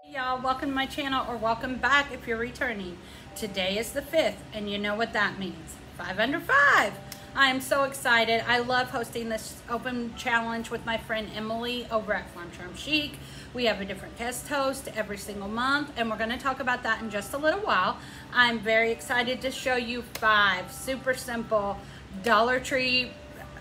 Y'all, welcome to my channel, or welcome back if you're returning. Today is the 5th, and you know what that means. 5 under 5. I am so excited. I love hosting this open challenge with my friend Emily over at Farmhouse Chic. We have a different guest host every single month, and we're going to talk about that in just a little while. I'm very excited to show you 5 super simple Dollar Tree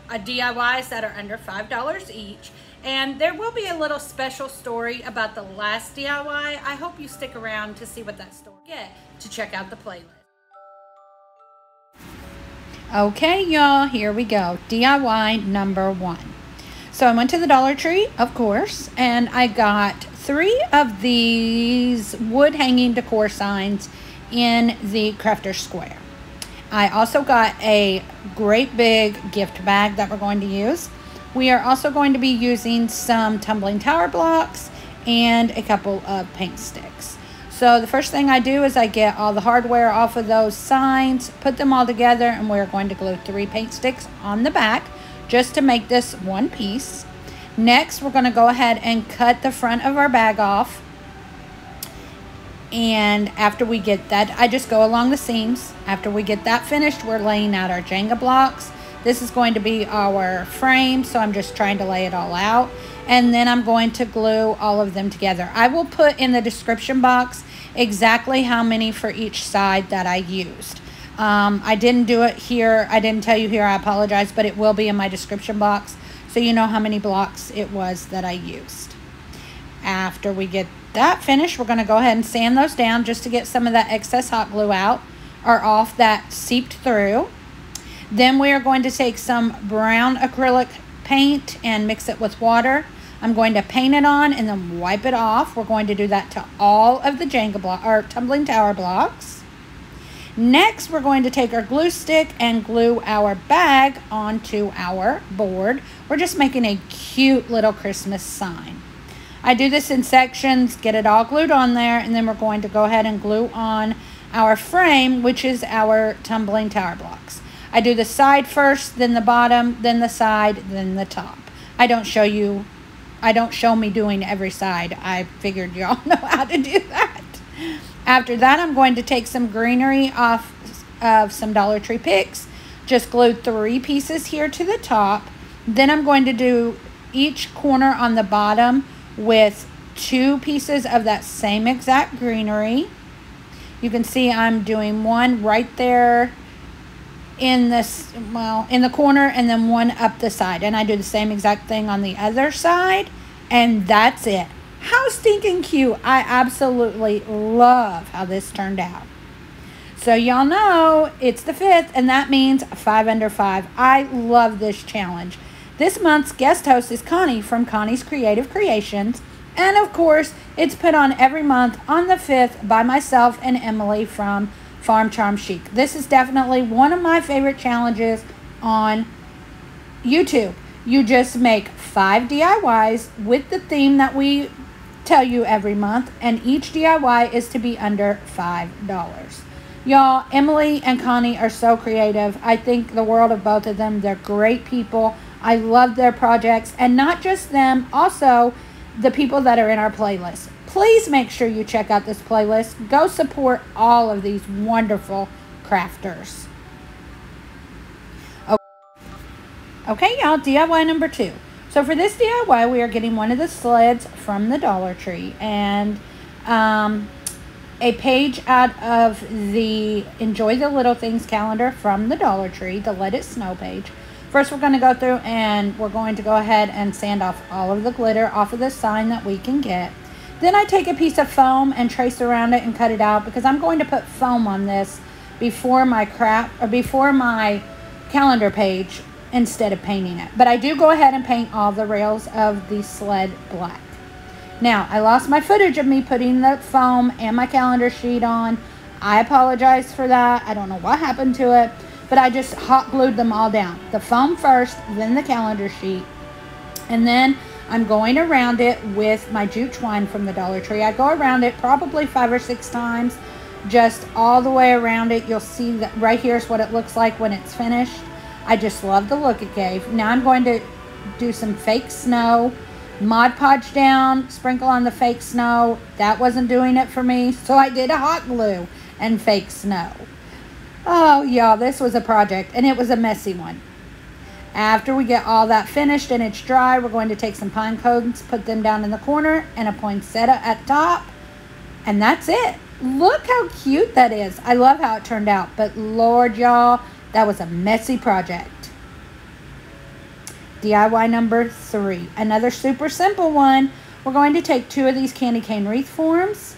DIYs that are under $5 each. And there will be a little special story about the last DIY. I hope you stick around to see what that story is, to check out the playlist. Okay, y'all, here we go. DIY number 1. So I went to the Dollar Tree, of course, and I got 3 of these wood hanging decor signs in the Crafter Square. I also got a great big gift bag that we're going to use. We are also going to be using some tumbling tower blocks and a couple of paint sticks. So the first thing I do is I get all the hardware off of those signs, put them all together, and we're going to glue 3 paint sticks on the back just to make this one piece. Next, we're going to go ahead and cut the front of our bag off. And after we get that, I just go along the seams. After we get that finished, we're laying out our Jenga blocks. This is going to be our frame, so I'm just trying to lay it all out. And then I'm going to glue all of them together. I will put in the description box exactly how many for each side that I used. I didn't do it here. I didn't tell you here. I apologize, but it will be in my description box, so you know how many blocks it was that I used. After we get that finished, we're going to go ahead and sand those down just to get some of that excess hot glue out or off that seeped through. Then we are going to take some brown acrylic paint and mix it with water. I'm going to paint it on and then wipe it off. We're going to do that to all of the Jenga block or tumbling tower blocks. Next, we're going to take our glue stick and glue our bag onto our board. We're just making a cute little Christmas sign. I do this in sections, get it all glued on there, and then we're going to go ahead and glue on our frame, which is our tumbling tower blocks. I do the side first, then the bottom, then the side, then the top. I don't show me doing every side. I figured y'all know how to do that. After that, I'm going to take some greenery off of some Dollar Tree picks. Just glue 3 pieces here to the top. Then I'm going to do each corner on the bottom with 2 pieces of that same exact greenery. You can see I'm doing one right there in this, well, in the corner, and then one up the side, and I do the same exact thing on the other side, and that's it. How stinking cute. I absolutely love how this turned out. So y'all know it's the 5th, and that means 5 under 5. I love this challenge. This month's guest host is Connie from Connie's Creative Creations, and of course it's put on every month on the 5th by myself and Emily from Farmhouse Chic. This is definitely one of my favorite challenges on YouTube. You just make 5 DIYs with the theme that we tell you every month, and each DIY is to be under $5. Y'all, Emily and Connie are so creative. I think the world of both of them. They're great people. I love their projects, and not just them, also the people that are in our playlist. Please make sure you check out this playlist. Go support all of these wonderful crafters. Okay, y'all, DIY number 2. So for this DIY, we are getting one of the sleds from the Dollar Tree and a page out of the Enjoy the Little Things calendar from the Dollar Tree, the Let It Snow page. First, we're going to go through and we're going to go ahead and sand off all of the glitter off of the sign that we can get. Then I take a piece of foam and trace around it and cut it out because I'm going to put foam on this before my calendar page instead of painting it. But I do go ahead and paint all the rails of the sled black. Now, I lost my footage of me putting the foam and my calendar sheet on. I apologize for that. I don't know what happened to it, but I just hot glued them all down. The foam first, then the calendar sheet, and then I'm going around it with my jute twine from the Dollar Tree. I go around it probably 5 or 6 times, just all the way around it. You'll see that right here is what it looks like when it's finished. I just love the look it gave. Now I'm going to do some fake snow Mod Podge down, sprinkle on the fake snow. That wasn't doing it for me, so I did a hot glue and fake snow. Oh, y'all, this was a project, and it was a messy one. After we get all that finished and it's dry, we're going to take some pine cones, put them down in the corner, and a poinsettia at top, and that's it. Look how cute that is. I love how it turned out, but Lord, y'all, that was a messy project. DIY number 3, another super simple one. We're going to take 2 of these candy cane wreath forms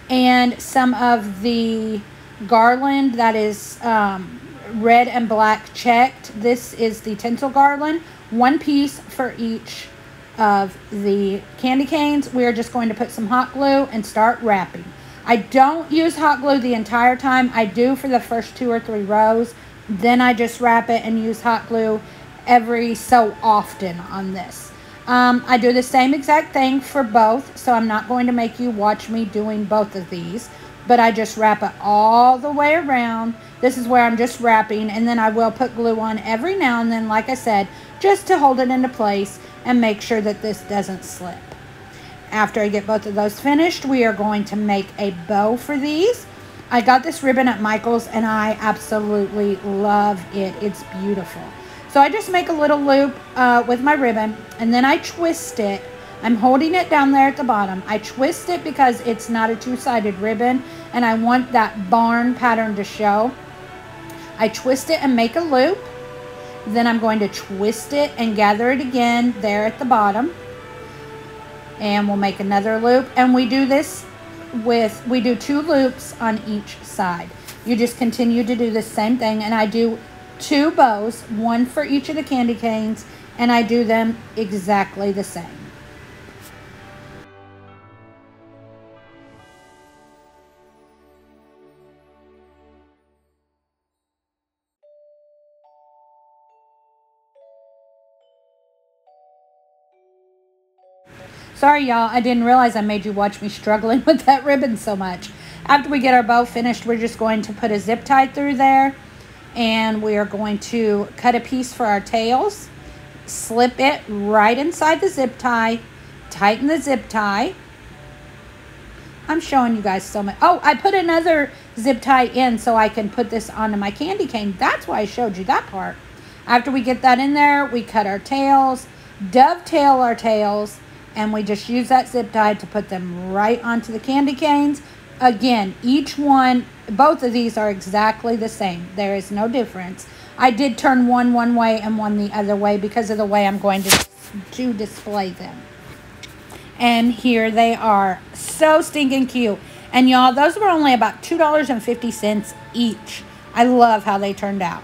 and some of the garland that is red and black checked. This is the tinsel garland, 1 piece for each of the candy canes. We are just going to put some hot glue and start wrapping. I don't use hot glue the entire time. I do for the first 2 or 3 rows. Then I just wrap it and use hot glue every so often on this. I do the same exact thing for both, so I'm not going to make you watch me doing both of these, but I just wrap it all the way around. This is where I'm just wrapping, and then I will put glue on every now and then, like I said, just to hold it into place and make sure that this doesn't slip. After I get both of those finished, we are going to make a bow for these. I got this ribbon at Michael's, and I absolutely love it. It's beautiful. So I just make a little loop with my ribbon, and then I twist it. I'm holding it down there at the bottom. I twist it because it's not a 2-sided ribbon, and I want that barn pattern to show. I twist it and make a loop. Then I'm going to twist it and gather it again there at the bottom. And we'll make another loop. And we do this we do 2 loops on each side. You just continue to do the same thing, and I do 2 bows, 1 for each of the candy canes, and I do them exactly the same. Sorry, y'all, I didn't realize I made you watch me struggling with that ribbon so much. After we get our bow finished, we're just going to put a zip tie through there. And we are going to cut a piece for our tails, slip it right inside the zip tie, tighten the zip tie. I'm showing you guys so much. Oh, I put another zip tie in so I can put this onto my candy cane. That's why I showed you that part. After we get that in there, we cut our tails, dovetail our tails, and we just use that zip tie to put them right onto the candy canes. Again, each one, both of these are exactly the same. There is no difference. I did turn one way and one the other way because of the way I'm going to display them. And here they are. So stinking cute. And y'all, those were only about $2.50 each. I love how they turned out.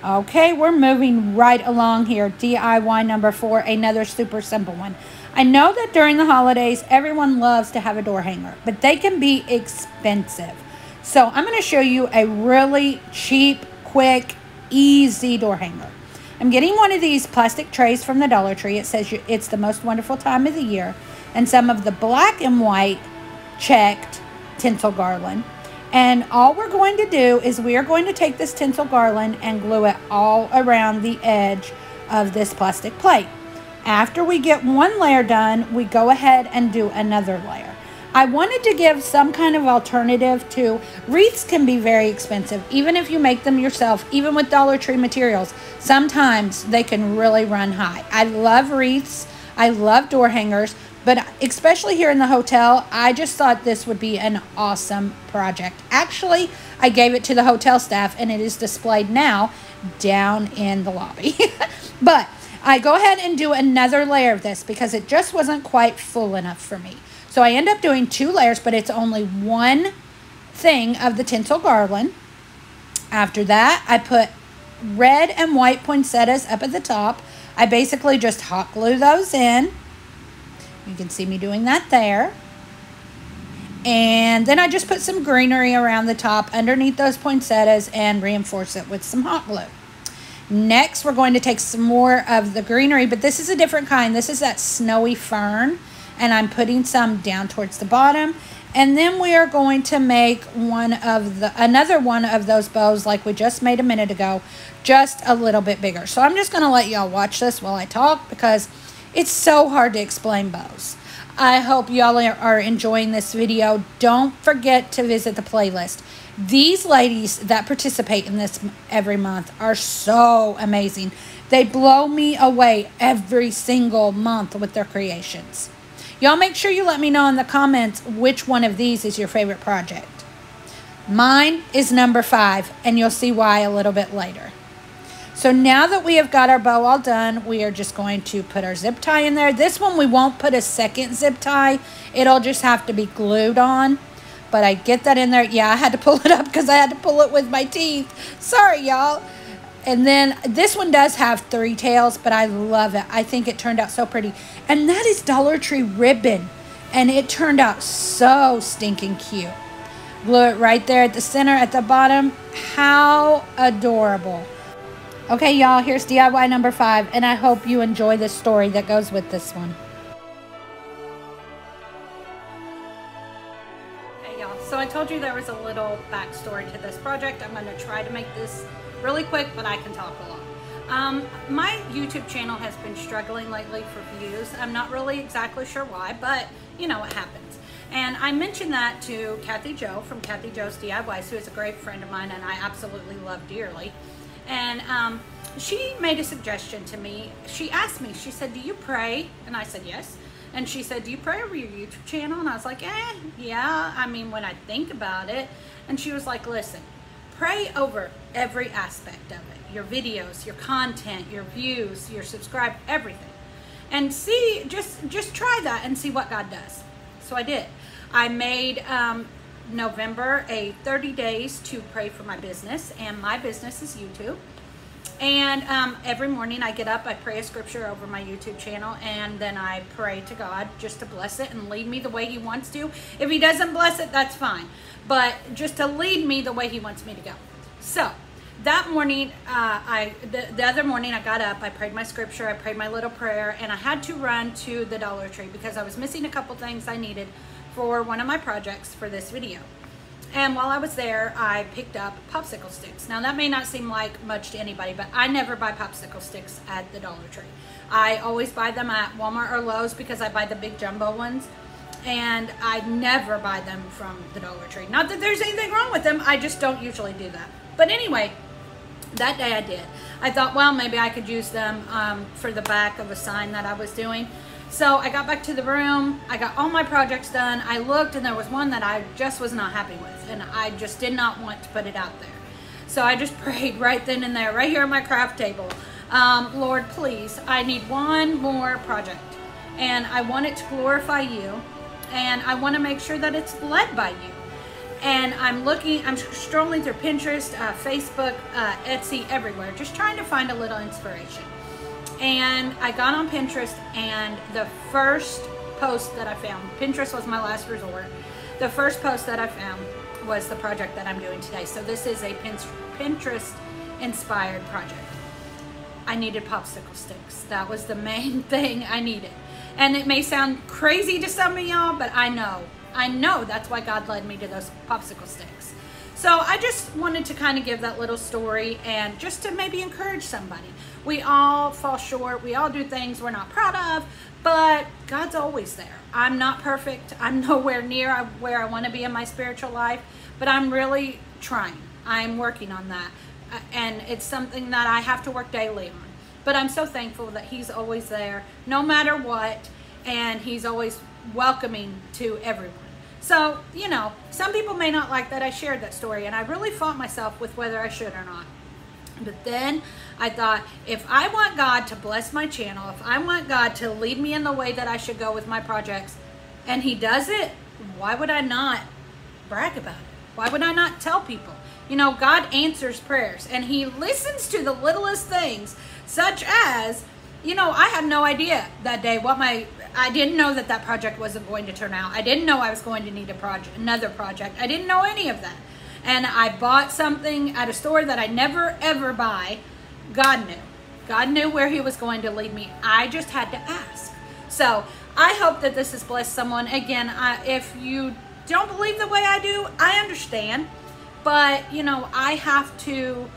Okay, we're moving right along here. DIY number 4, another super simple one. I know that during the holidays, everyone loves to have a door hanger, but they can be expensive. So I'm going to show you a really cheap, quick, easy door hanger. I'm getting one of these plastic trays from the Dollar Tree. It says it's the most wonderful time of the year. And some of the black and white checked tinsel garland. And all we're going to do is we are going to take this tinsel garland and glue it all around the edge of this plastic plate. After we get one layer done, we go ahead and do another layer. I wanted to give some kind of alternative to wreaths. Can be very expensive, even if you make them yourself, even with Dollar Tree materials. Sometimes they can really run high. I love wreaths. I love door hangers, but especially here in the hotel, I just thought this would be an awesome project. Actually, I gave it to the hotel staff, and it is displayed now down in the lobby. But I go ahead and do another layer of this because it just wasn't quite full enough for me. So I end up doing 2 layers, but it's only one thing of the tinsel garland. After that, I put red and white poinsettias up at the top. I basically just hot glue those in. You can see me doing that there. And then I just put some greenery around the top underneath those poinsettias and reinforce it with some hot glue. Next, we're going to take some more of the greenery, but this is a different kind. This is that snowy fern, and I'm putting some down towards the bottom. And then we are going to make another one of those bows like we just made a minute ago, just a little bit bigger. So I'm just going to let y'all watch this while I talk because It's so hard to explain bows. I hope y'all are enjoying this video. Don't forget to visit the playlist. These ladies that participate in this every month are so amazing. They blow me away every single month with their creations. Y'all make sure you let me know in the comments which one of these is your favorite project. Mine is number 5, and you'll see why a little bit later. So now that we have got our bow all done, we are just going to put our zip tie in there. This one we won't put a second zip tie. It'll just have to be glued on. But I get that in there. Yeah, I had to pull it up because I had to pull it with my teeth. Sorry, y'all. And then this one does have 3 tails, but I love it. I think it turned out so pretty. And that is Dollar Tree ribbon. And it turned out so stinking cute. Glue it right there at the center, at the bottom. How adorable. Okay, y'all, here's DIY number 5, and I hope you enjoy the story that goes with this one. Hey, y'all, so I told you there was a little backstory to this project. I'm going to try to make this really quick, but I can talk a lot. My YouTube channel has been struggling lately for views. I'm not really exactly sure why, but you know, it happens. And I mentioned that to Kathy Jo from Kathy Jo's DIYs, who is a great friend of mine and I absolutely love dearly. And she made a suggestion to me. She asked me, she said, do you pray? And I said, yes. And she said, do you pray over your YouTube channel? And I was like, yeah, I mean, when I think about it. And she was like, listen, pray over every aspect of it. Your videos, your content, your views, your subscribe, everything. And see, just try that and see what God does. So I did. I made November a 30 days to pray for my business, and my business is YouTube. And every morning I get up, I pray a scripture over my YouTube channel, and then I pray to God just to bless it and lead me the way he wants to. If he doesn't bless it, that's fine, but just to lead me the way he wants me to go. So that morning, the other morning I got up, I prayed my scripture, I prayed my little prayer, and I had to run to the Dollar Tree because I was missing a couple things I needed for one of my projects for this video. And while I was there, I picked up popsicle sticks. Now that may not seem like much to anybody, but I never buy popsicle sticks at the Dollar Tree. I always buy them at Walmart or Lowe's because I buy the big jumbo ones. And I never buy them from the Dollar Tree. Not that there's anything wrong with them, I just don't usually do that. But anyway, that day I did. I thought, well, maybe I could use them for the back of a sign that I was doing. So I got back to the room, I got all my projects done, I looked and there was one that I just was not happy with and I just did not want to put it out there. So I just prayed right then and there, right here at my craft table, Lord, please, I need one more project and I want it to glorify you and I want to make sure that it's led by you. And I'm strolling through Pinterest, Facebook, Etsy, everywhere, just trying to find a little inspiration. And I got on Pinterest, and the first post that I found, Pinterest was my last resort, the first post that I found was the project that I'm doing today. So this is a Pinterest inspired project. I needed popsicle sticks. That was the main thing I needed. And it may sound crazy to some of y'all, but I know that's why God led me to those popsicle sticks. So I just wanted to kind of give that little story and just to maybe encourage somebody. We all fall short. We all do things we're not proud of, but God's always there. I'm not perfect. I'm nowhere near where I want to be in my spiritual life, but I'm really trying. I'm working on that. And it's something that I have to work daily on. But I'm so thankful that he's always there, no matter what, and he's always welcoming to everyone. So, you know, some people may not like that I shared that story, and I really fought myself with whether I should or not. But then I thought, if I want God to bless my channel, if I want God to lead me in the way that I should go with my projects, and he does it, why would I not brag about it? Why would I not tell people? You know, God answers prayers, and he listens to the littlest things, such as, you know, I had no idea that day I didn't know that project wasn't going to turn out. I didn't know I was going to need another project. I didn't know any of that. And I bought something at a store that I never ever buy. God knew. God knew where he was going to lead me. I just had to ask. So I hope that this has blessed someone. Again, if you don't believe the way I do, I understand. But, you know, I have to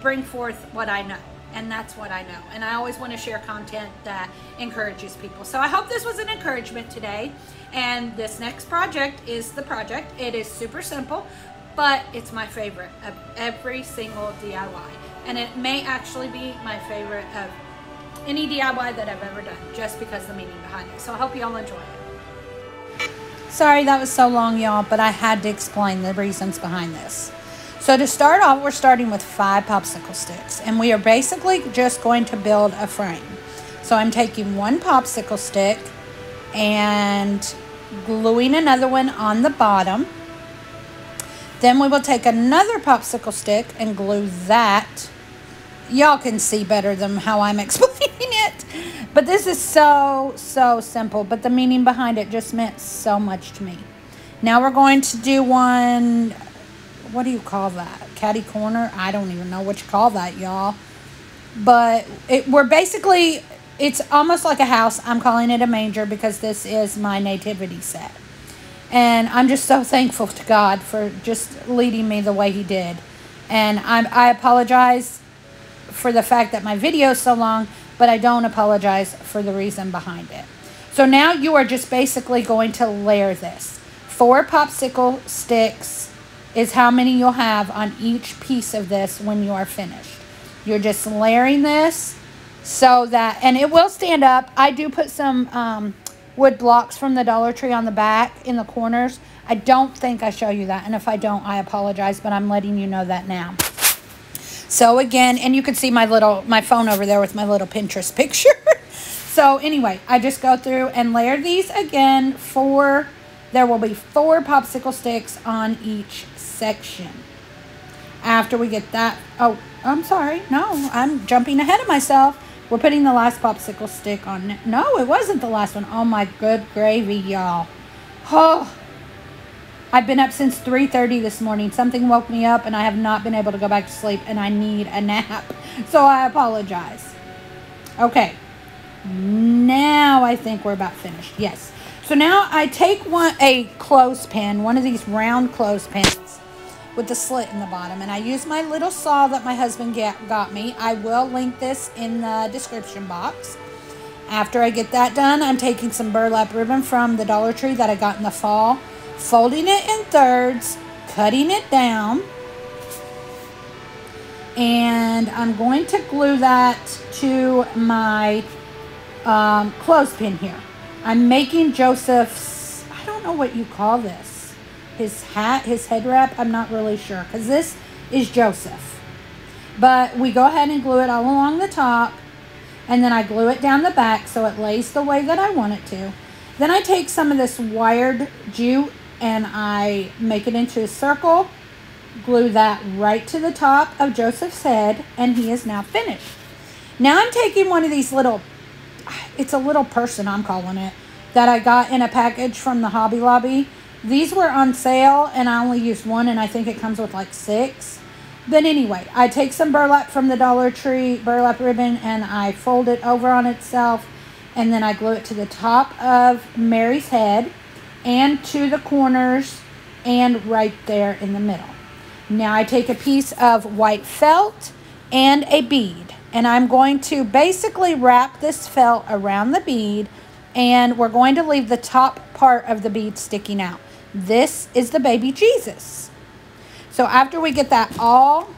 bring forth what I know. And that's what I know. And I always want to share content that encourages people. So I hope this was an encouragement today. And this next project is the project. It is super simple, but it's my favorite of every single DIY. And it may actually be my favorite of any DIY that I've ever done, just because of the meaning behind it. So I hope y'all enjoy it. Sorry that was so long, y'all, but I had to explain the reasons behind this. So to start off, we're starting with 5 popsicle sticks, and we are basically just going to build a frame. So I'm taking 1 popsicle stick and gluing another one on the bottom. Then we will take another popsicle stick and glue that. Y'all can see better than how I'm explaining it. But this is so simple. But the meaning behind it just meant so much to me. Now we're going to do one, what do you call that? Catty corner? I don't even know what you call that, y'all. But it's almost like a house. I'm calling it a manger because this is my nativity set. And I'm just so thankful to God for just leading me the way he did. And I apologize for the fact that my video is so long, but I don't apologize for the reason behind it. So now you are just basically going to layer this. 4 popsicle sticks is how many you'll have on each piece of this when you are finished. You're just layering this so that, and it will stand up. I do put some wood blocks from the Dollar Tree on the back in the corners. I don't think I show you that, and if I don't, I apologize, but I'm letting you know that now. So again, and you can see my phone over there with my little Pinterest picture. So anyway, I just go through and layer these again. There will be 4 popsicle sticks on each section. After we get that, oh, I'm sorry. No, I'm jumping ahead of myself. We're putting the last popsicle stick on. No, it wasn't the last one. Oh my good gravy, y'all. Oh, I've been up since 3:30 this morning. Something woke me up and I have not been able to go back to sleep and I need a nap. So I apologize. Okay. Now I think we're about finished. Yes. So now I take a clothespin, one of these round clothespins with the slit in the bottom, and I use my little saw that my husband got me. I will link this in the description box. After I get that done, I'm taking some burlap ribbon from the Dollar Tree that I got in the fall, folding it in thirds, cutting it down, and I'm going to glue that to my clothespin here. I'm making Joseph's, I don't know what you call this, his hat, his head wrap, I'm not really sure, because this is Joseph. But we go ahead and glue it all along the top, and then I glue it down the back so it lays the way that I want it to. Then I take some of this wired jute and I make it into a circle, glue that right to the top of Joseph's head, and he is now finished. Now I'm taking one of these little, it's a little person I'm calling it, that I got in a package from the Hobby Lobby. These were on sale and I only used one, and I think it comes with like 6. But anyway, I take some burlap from the Dollar Tree, burlap ribbon, and I fold it over on itself, and then I glue it to the top of Mary's head and to the corners and right there in the middle. Now I take a piece of white felt and a bead, and I'm going to basically wrap this felt around the bead, and we're going to leave the top part of the bead sticking out. This is the baby Jesus. So after we get that all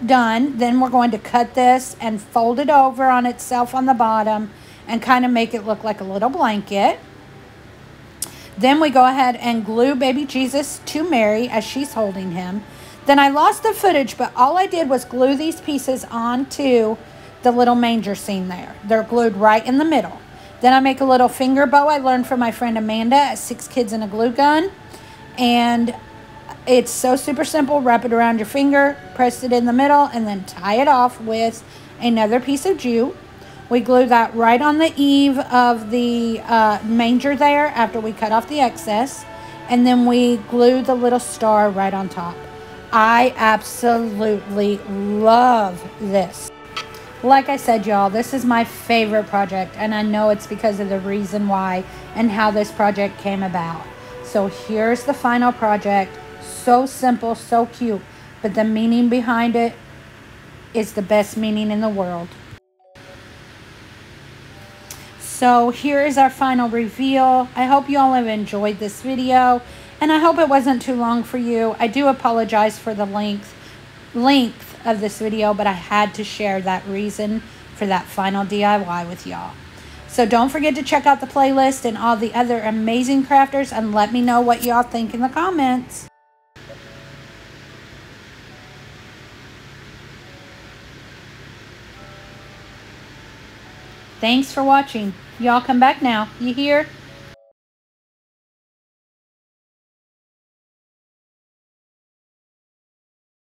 done, then we're going to cut this and fold it over on itself on the bottom and kind of make it look like a little blanket. Then we go ahead and glue baby Jesus to Mary as she's holding him. Then I lost the footage, but all I did was glue these pieces onto the little manger scene there. They're glued right in the middle. Then I make a little finger bow I learned from my friend Amanda at 6 Kids and a Glue Gun. And it's so super simple. Wrap it around your finger, press it in the middle, and then tie it off with another piece of jute. We glue that right on the eave of the manger there after we cut off the excess. And then we glue the little star right on top. I absolutely love this. Like I said, y'all, this is my favorite project, and I know it's because of the reason why and how this project came about. So here's the final project. So simple, so cute, but the meaning behind it, is the best meaning in the world. So here is our final reveal. I hope you all have enjoyed this video, and I hope it wasn't too long for you. I do apologize for the length of this video, but I had to share that reason for that final DIY with y'all. So don't forget to check out the playlist and all the other amazing crafters, and let me know what y'all think in the comments. Thanks for watching. Y'all come back now. You hear?